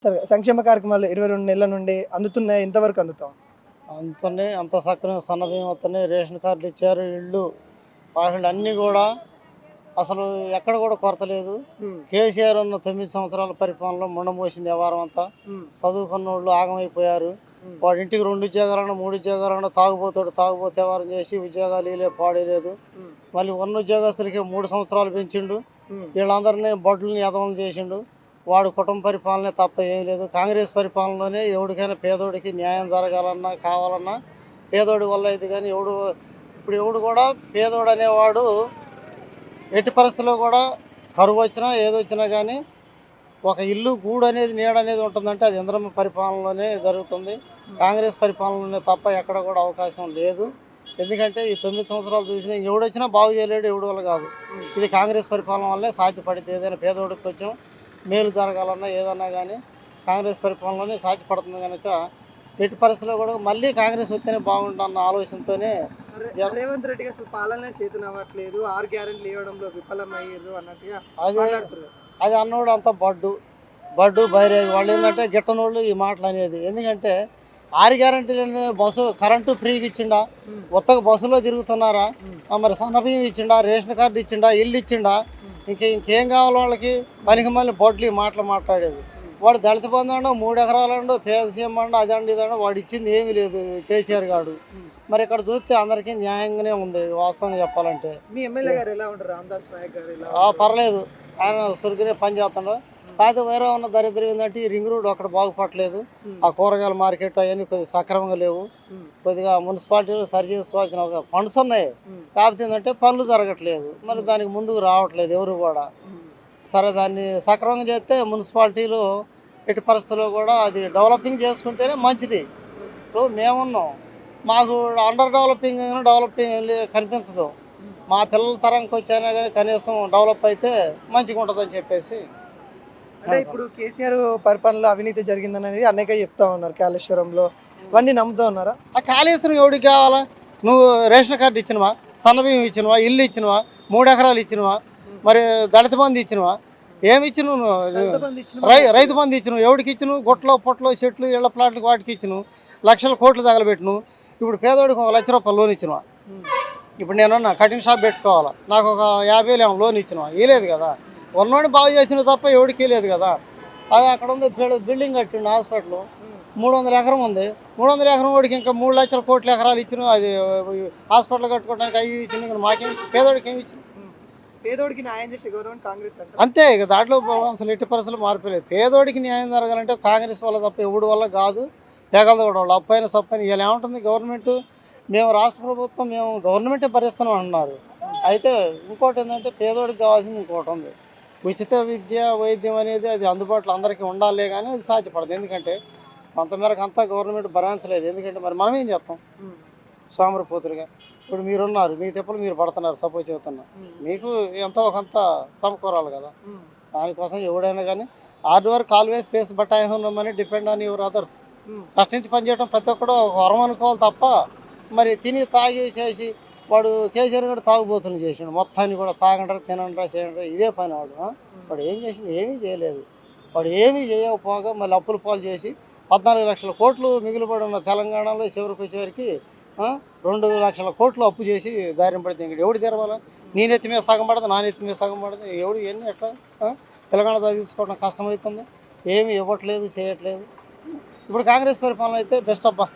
సరే సంక్షేమ కార్యక్రమాలు 22 నెలల నుండి అందుతున్నాయి. ఎంతవరకు అందుతాం? అందుతున్నాయి. అంత సక్కగా సన్నబియ్యం వస్తున్నాయి. రేషన్ కార్డులు ఇచ్చారు. ఇళ్ళు వాకిళ్ళు అన్నీ కూడా అసలు ఎక్కడ కూడా కొరత లేదు. కేసీఆర్ ఉన్న 9 సంవత్సరాల పరిపాలనలో ముండమోసింది వ్యవహారం అంతా. చదువుకున్న వాళ్ళు ఆగమైపోయారు. వాడి ఇంటికి 2 ఉద్యోగాలన్నా 3 ఉద్యోగాలన్నా తాగుబోతే వ్యవహారం చేసి ఉద్యోగాలు ఇలే పాడేలేదు. మళ్ళీ ఉన్న ఉద్యోగస్తులకి 3 సంవత్సరాలు పెంచిండు. వీళ్ళందరినీ బడ్లని యదవం చేసిండు. వాడు కుటుంబ పరిపాలనే తప్ప ఏం లేదు. కాంగ్రెస్ పరిపాలనలోనే ఎవరికైనా పేదోడికి న్యాయం జరగాలన్నా కావాలన్నా పేదోడి వల్ల ఇది. కానీ ఎవడు కూడా పేదోడు అనేవాడు ఎట్టి పరిస్థితుల్లో కూడా కరువు వచ్చినా ఏదొచ్చినా కానీ ఒక ఇల్లు గూడు అనేది నీడ అనేది ఉంటుందంటే అది ఇంద్రమ్మ పరిపాలనలోనే జరుగుతుంది. కాంగ్రెస్ పరిపాలనలోనే తప్ప ఎక్కడ కూడా అవకాశం లేదు. ఎందుకంటే ఈ 9 సంవత్సరాలు చూసినా ఎవడొచ్చినా బాగు చేయలేడు, ఎవడి వల్ల కాదు. ఇది కాంగ్రెస్ పరిపాలన వల్లే సాధ్యపడితే ఏదైనా పేదోడికి కొంచెం మేలు జరగాలన్నా ఏదన్నా కానీ కాంగ్రెస్ పరిపాలనలోనే సాధ్యపడుతుంది. కనుక ఎట్టి పరిస్థితుల్లో కూడా మళ్ళీ కాంగ్రెస్ వస్తేనే బాగుంటుందన్న ఆలోచనతోనే రేవంత్ రెడ్డి అసలు పాలన చేతనవ్వట్లేదు, 6 గ్యారెంటీలు ఇవ్వడంలో విఫలమయ్యారు అన్నట్టుగా అది అన్నోడు అంతా బడ్డు బైరేజ్ వాళ్ళు ఏంటంటే గిట్టనోళ్ళు ఈ మాటలు అనేది. ఎందుకంటే 6 గ్యారెంటీలు బస్సు కరెంటు ఫ్రీగా ఇచ్చిండా, కొత్తగా బస్సులో తిరుగుతున్నారా, మరి సన్నబియ్యం ఇచ్చిండా, రేషన్ కార్డు ఇచ్చిండా, ఇల్లు ఇచ్చిండా, ఇంకేం కావాలి వాళ్ళకి? పనికి మళ్ళీ బొడ్లు ఈ మాటలు మాట్లాడేది. వాడు దళిత బంధు అండో 3 ఎకరాలు అండో పేద సీఎం అండో అదండి ఇదండో వాడు ఇచ్చింది ఏమీ లేదు కేసీఆర్ గారు. మరి ఇక్కడ చూస్తే అందరికీ న్యాయంగానే ఉంది వాస్తవంగా చెప్పాలంటే. మీ ఎమ్మెల్యే గారు ఎలా ఉంటారు? రామదాస్ నాయక్ గారు పర్లేదు, ఆయన సురిగినే పని చేస్తాడు. కాకపోతే వేరే ఉన్న దరిద్రం ఏంటంటే ఈ రింగ్ రోడ్ అక్కడ బాగుపడలేదు. ఆ కూరగాయల మార్కెట్ అవన్నీ కొద్దిగా సక్రమంగా లేవు. కొద్దిగా మున్సిపాలిటీలో సరి చేసుకోవాల్సిన ఫండ్స్ ఉన్నాయి. కాకపోతే ఏంటంటే పనులు జరగట్లేదు. మరి దానికి ముందుకు రావట్లేదు ఎవరు కూడా. సరే దాన్ని సక్రమంగా చేస్తే మున్సిపాలిటీలో ఎట్టి పరిస్థితుల్లో కూడా అది డెవలపింగ్ చేసుకుంటేనే మంచిది. ఇప్పుడు మేమున్నాం, మాకు అండర్ డెవలపింగ్ కనిపించదు. మా పిల్లల తరంకి వచ్చైనా కానీ కనీసం డెవలప్ అయితే మంచిగా ఉంటుందని చెప్పేసి. అంటే ఇప్పుడు కేసీఆర్ పరిపాలనలో అవినీతి జరిగిందనేది అనేక చెప్తా ఉన్నారు. కాళేశ్వరంలో ఇవన్నీ నమ్ముతూ ఉన్నారా? ఆ కాళేశ్వరం ఎవడికి కావాలా? నువ్వు రేషన్ కార్డు ఇచ్చినవా, సన్నబియ్యం ఇచ్చినవా, ఇల్లు ఇచ్చినవా, 3 ఎకరాలు ఇచ్చినవా, మరి దళిత బంధు ఇచ్చినవా, ఏమి ఇచ్చినవు? రైతు బంధు ఇచ్చినవు, ఎవడికి ఇచ్చినవు? గుట్లో పొట్లో చెట్లు ఇళ్ల ప్లాట్లకు వాటికి ఇచ్చినవు, లక్షల కోట్లు తగలబెట్టినవు. ఇప్పుడు పేదోడికి 1 లక్ష రూపాయలు లోన్ ఇచ్చినవా? ఇప్పుడు నేనున్నా కటింగ్ షాప్ పెట్టుకోవాలా, నాకు ఒక 50,000 ఏమో లోన్ ఇచ్చినవా? ఇవ్వలేదు కదా. ఉన్నోడిని బాగు చేసిన తప్ప ఎవడికి లేదు కదా. అది అక్కడ ఉంది బిల్డింగ్ కట్టిండు హాస్పిటల్, 300 ఎకరం ఉంది. 300 ఎకరం వాడికి ఇంకా 3 లక్షల కోట్ల ఎకరాలు ఇచ్చిన అది హాస్పిటల్ కట్టుకోవడానికి అవి ఇచ్చిన. మాకేం పేదోడికి ఏమి ఇచ్చిన? పేదోడికి న్యాయం చేసే గవర్నమెంట్ కాంగ్రెస్ అంతే. ఇక దాంట్లో అసలు ఎట్టి పరిస్థితులు మార్పులేదు. పేదోడికి న్యాయం జరగాలంటే కాంగ్రెస్ వల్ల తప్ప ఎవడి వల్ల కాదు. పెగలదు కూడా వాళ్ళు అప్పైన సప్పైన. ఇలా ఏముంటుంది గవర్నమెంట్, మేము రాష్ట్ర ప్రభుత్వం మేము గవర్నమెంటే భరిస్తున్నాం అంటున్నారు. అయితే ఇంకోటి ఏంటంటే పేదోడికి కావాల్సింది ఇంకోటి ఉంది. ఉచిత విద్య వైద్యం అనేది అది అందుబాటులో అందరికీ ఉండాలే కానీ అది సాధ్యపడదు. ఎందుకంటే కొంతమేరకు అంతా గవర్నమెంట్ భరించలేదు. ఎందుకంటే మరి మనం ఏం చేస్తాం సోమరిపోతులుగా. ఇప్పుడు మీరున్నారు, మీ తిప్పలు మీరు పడుతున్నారు, సపోజ్ చెబుతున్నా. మీకు ఎంతో ఒకంత సమకూరాలి కదా. దానికోసం ఎవడైనా కానీ hard work always face but I money depend on your others. కష్టించి పనిచేయడం ప్రతి ఒక్కడు వరం అనుకోవాలి తప్ప మరి తిని తాగి చేసి వాడు కేసీఆర్ కూడా తాగుబోతులు చేసిండు. మొత్తాన్ని కూడా తాగంటారు, తినంటారా, చేయంటారా, ఇదే పని వాడు ఏం చేసిండు? ఏమీ చేయలేదు. వాడు ఏమీ చేయకపోగా మళ్ళీ అప్పుల పాలు చేసి 14 లక్షల కోట్లు మిగిలిపడి ఉన్న తెలంగాణలో చివరికి వచ్చేసరికి 2 లక్షల కోట్లు అప్పు చేసి దారిని పడితే ఇంకటి ఎవడు తెరవాలా? నీ నెత్తి మీద సగం పడదు, నా నెత్తి మీద సగం పడదు. ఎవడు ఎన్ని ఎట్లా తెలంగాణ తీసుకోవడం కష్టమవుతుంది. ఏమీ ఇవ్వట్లేదు, చేయట్లేదు. ఇప్పుడు కాంగ్రెస్ పరిపాలన అయితే బెస్ట్ అబ్బా.